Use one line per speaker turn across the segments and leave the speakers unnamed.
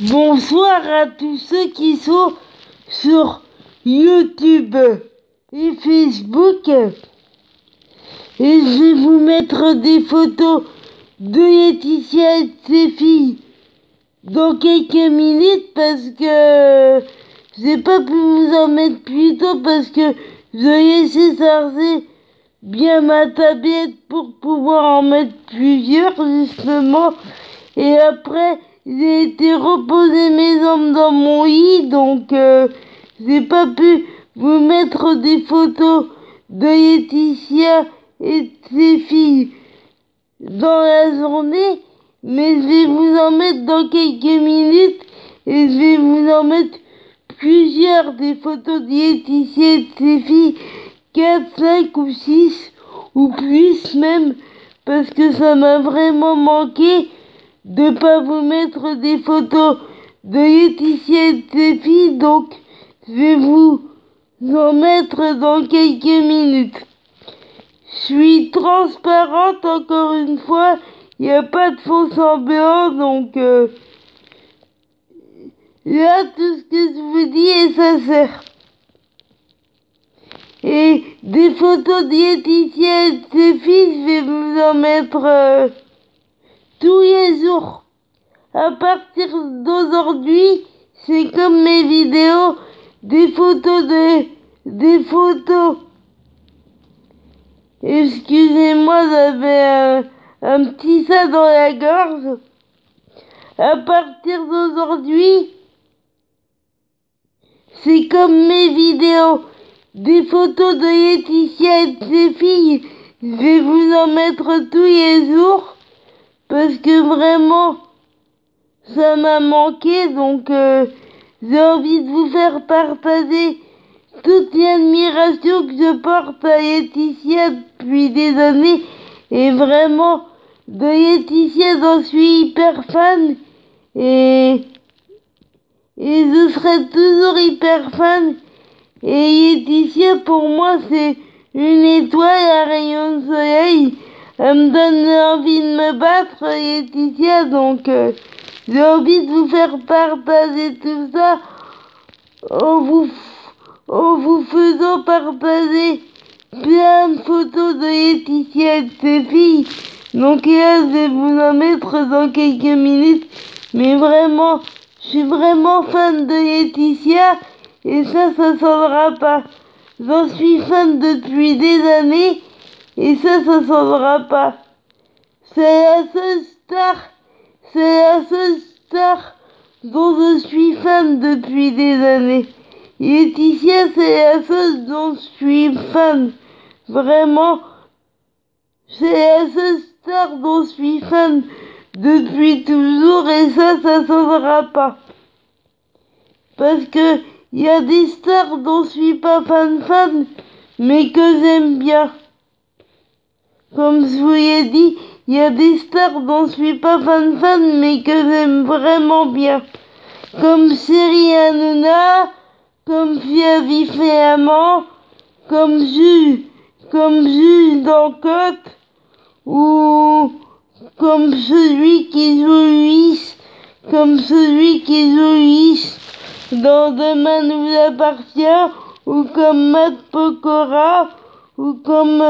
Bonsoir à tous ceux qui sont sur YouTube et Facebook. Et je vais vous mettre des photos de Laetitia et de ses filles dans quelques minutes parce que j'ai pas pu vous en mettre plus tôt parce que j'ai laissé charger bien ma tablette pour pouvoir en mettre plusieurs justement. Et après, j'ai été reposer mes jambes dans mon lit, donc j'ai pas pu vous mettre des photos de Laetitia et de ses filles dans la journée, mais je vais vous en mettre dans quelques minutes et je vais vous en mettre plusieurs des photos de Laetitia et de ses filles, 4, 5 ou 6 ou plus même, parce que ça m'a vraiment manqué de pas vous mettre des photos de Laetitia et de ses filles, donc je vais vous en mettre dans quelques minutes. Je suis transparente encore une fois, il n'y a pas de faux semblant, donc là tout ce que je vous dis est sincère. Et des photos de Laetitia et de ses filles, je vais vous en mettre tous les jours. À partir d'aujourd'hui, c'est comme mes vidéos, des photos. Excusez-moi, j'avais un petit ça dans la gorge. À partir d'aujourd'hui, c'est comme mes vidéos, des photos de Laetitia et de ses filles. Je vais vous en mettre tous les jours parce que vraiment, ça m'a manqué, donc j'ai envie de vous faire partager toute l'admiration que je porte à Laetitia depuis des années. Et vraiment, de Laetitia, j'en suis hyper fan. Et je serai toujours hyper fan. Et Laetitia, pour moi, c'est une étoile à rayon de soleil. Elle me donne envie de me battre, Laetitia, donc j'ai envie de vous faire partager tout ça en vous faisant partager plein de photos de Laetitia et de ses filles. Donc là, je vais vous en mettre dans quelques minutes. Mais vraiment, je suis vraiment fan de Laetitia et ça s'endra pas. J'en suis fan depuis des années et ça s'endra pas. C'est la seule star dont je suis fan depuis des années. Laetitia, c'est la seule dont je suis fan. Vraiment, c'est la seule star dont je suis fan depuis toujours et ça s'endra pas. Parce que il y a des stars dont je suis pas fan, mais que j'aime bien. Comme je vous l'ai dit, il y a des stars dont je suis pas fan, mais que j'aime vraiment bien. Comme Chérie Hanouna, comme Flavie Flamand, comme Jules d'Ancotte, ou comme celui qui joue Luis, dans Demain nous appartient, ou comme Matt Pokora, ou comme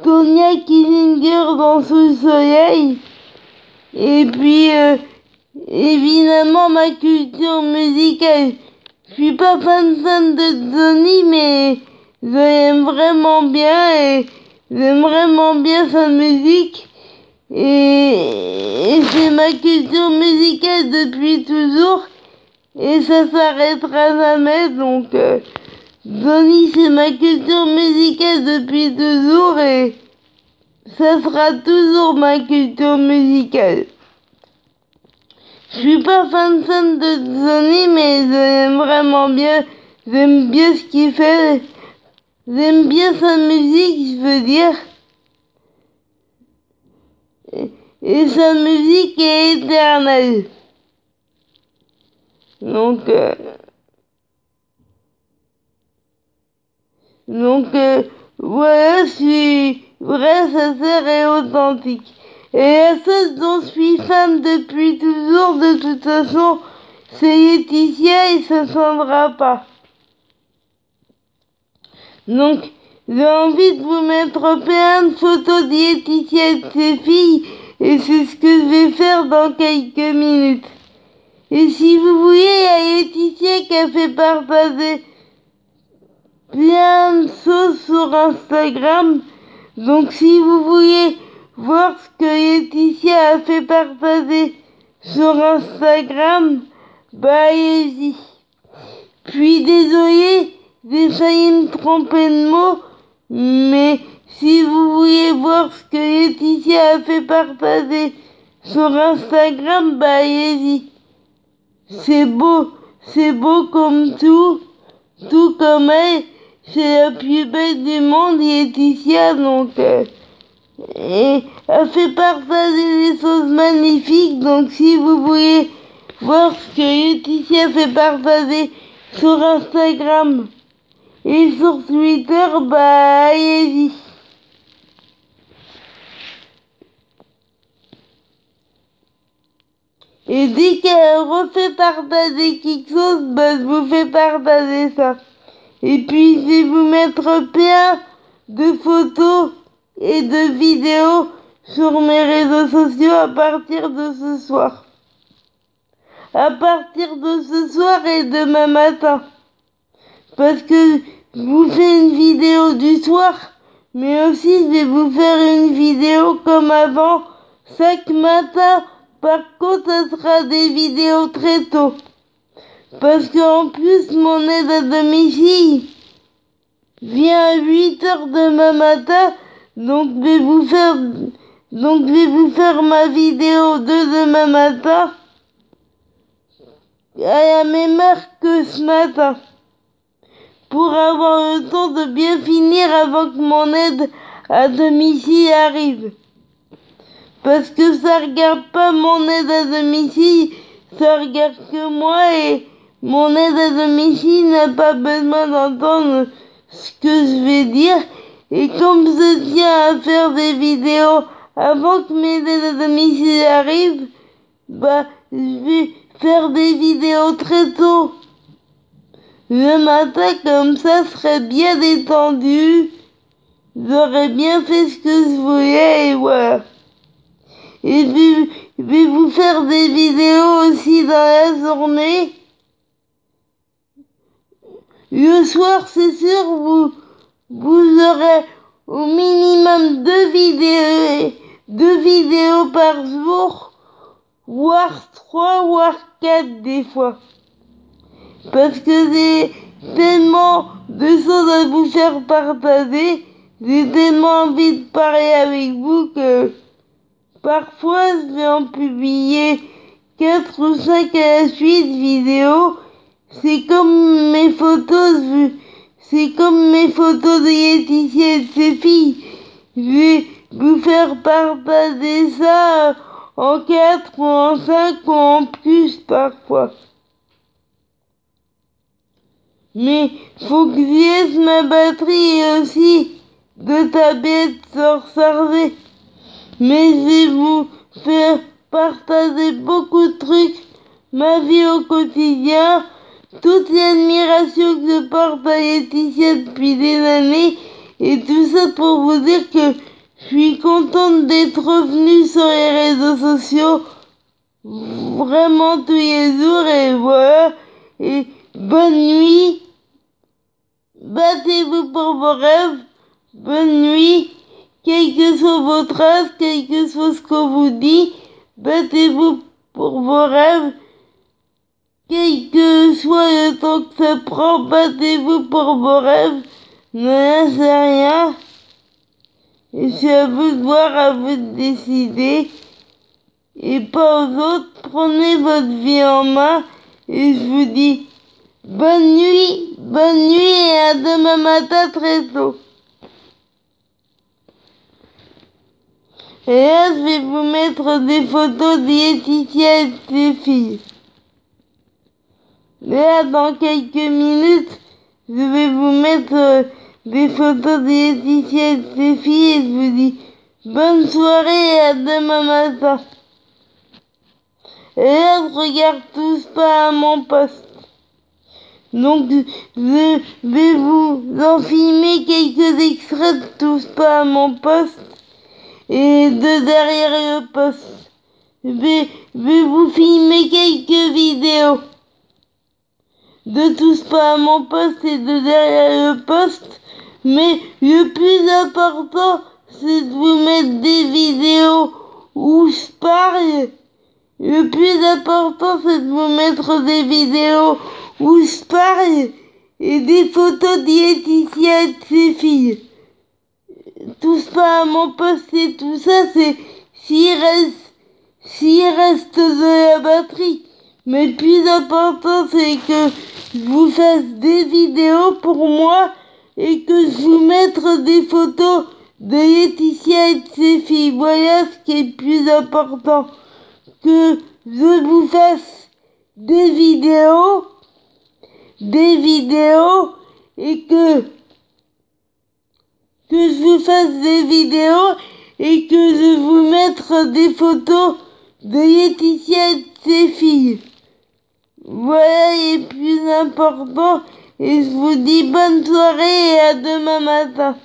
Tonya Killinger dans Sous le soleil. Et puis, évidemment, ma culture musicale. Je suis pas fan de Johnny, mais je l'aime vraiment bien et j'aime vraiment bien sa musique. Et c'est ma culture musicale depuis toujours. Et ça s'arrêtera jamais, donc Johnny c'est ma culture musicale depuis toujours et ça sera toujours ma culture musicale. Je suis pas fan de Johnny, mais je l'aime vraiment bien, j'aime bien ce qu'il fait, j'aime bien sa musique, je veux dire. Et sa musique est éternelle. Donc voilà, je suis vrai, sincère et authentique. Et la seule dont je suis fan depuis toujours, de toute façon, c'est Laetitia et ça s'entendra pas. Donc, j'ai envie de vous mettre plein de photos de Laetitia et de ses filles, et c'est ce que je vais faire dans quelques minutes. Et si vous voulez, il y a Laetitia qui a fait partager plein de choses sur Instagram. Donc si vous voulez voir ce que Laetitia a fait partager sur Instagram, bah allez-y. Puis désolé, j'ai failli me tromper de mot, mais si vous voulez voir ce que Laetitia a fait partager sur Instagram, bah allez-y. C'est beau comme tout comme elle, c'est la plus belle du monde, Laetitia, donc et elle fait partager des choses magnifiques, donc si vous voulez voir ce que Laetitia fait partager sur Instagram et sur Twitter, bah allez-y. Et dès qu'elle refait partager quelque chose, bah je vous fais partager ça. Et puis je vais vous mettre plein de photos et de vidéos sur mes réseaux sociaux à partir de ce soir. À partir de ce soir et demain matin. Parce que je vous fais une vidéo du soir, mais aussi je vais vous faire une vidéo comme avant, chaque matin. Par contre, ça sera des vidéos très tôt. Parce qu'en plus, mon aide à domicile vient à 8h demain matin. Donc, je vais vous faire ma vidéo de demain matin à la même heure que ce matin. Pour avoir le temps de bien finir avant que mon aide à domicile arrive. Parce que ça regarde pas mon aide à domicile, ça regarde que moi et mon aide à domicile n'a pas besoin d'entendre ce que je vais dire. Et comme je tiens à faire des vidéos avant que mes aides à domicile arrivent, bah je vais faire des vidéos très tôt. Le matin comme ça serait bien détendu, j'aurais bien fait ce que je voulais et voilà. Et je vais vous faire des vidéos aussi dans la journée. Le soir, c'est sûr, vous aurez au minimum deux vidéos par jour, voire 3, voire 4 des fois. Parce que j'ai tellement de choses à vous faire partager, j'ai tellement envie de parler avec vous que parfois, je vais en publier 4 ou 5 à la suite vidéos. C'est comme mes photos de Laetitia et de ses filles. Je vais vous faire partager ça en 4 ou en 5 ou en plus parfois. Mais faut que j'y laisse ma batterie aussi de tablette se recharger. Mais je vais vous faire partager beaucoup de trucs, ma vie au quotidien, toute l'admiration que je porte à Laetitia depuis des années, et tout ça pour vous dire que je suis contente d'être revenue sur les réseaux sociaux, vraiment tous les jours, et voilà, et bonne nuit, battez-vous pour vos rêves, bonne nuit. Quel que soit votre âge, quel que soit ce qu'on vous dit, battez-vous pour vos rêves. Quel que soit le temps que ça prend, battez-vous pour vos rêves. Ne lâchez rien. Et c'est à vous de voir, à vous de décider. Et pas aux autres. Prenez votre vie en main. Et je vous dis bonne nuit et à demain matin très tôt. Et là, je vais vous mettre des photos de Laetitia et de ses filles. Et là, dans quelques minutes, je vais vous mettre des photos de Laetitia et de ses filles et je vous dis bonne soirée et à demain matin. Et là, je regarde tous pas à mon poste. Donc, je vais vous en filmer quelques extraits de tous pas à mon poste et de derrière le poste. Je vais vous filmer quelques vidéos de tous pas à mon poste et de derrière le poste. Mais le plus important, c'est de vous mettre des vidéos où je parle. Le plus important, c'est de vous mettre des vidéos où je parle et des photos d'Laetitia et de ses filles. Tous pas à mon poste et tout ça, c'est s'il reste de la batterie. Mais le plus important, c'est que je vous fasse des vidéos pour moi et que je vous mette des photos de Laetitia et de ses filles. Voilà ce qui est le plus important. Que je vous fasse des vidéos et que je vous fasse des vidéos et que je vous mette des photos de Laetitia et de ses filles. Voilà les plus importants et je vous dis bonne soirée et à demain matin.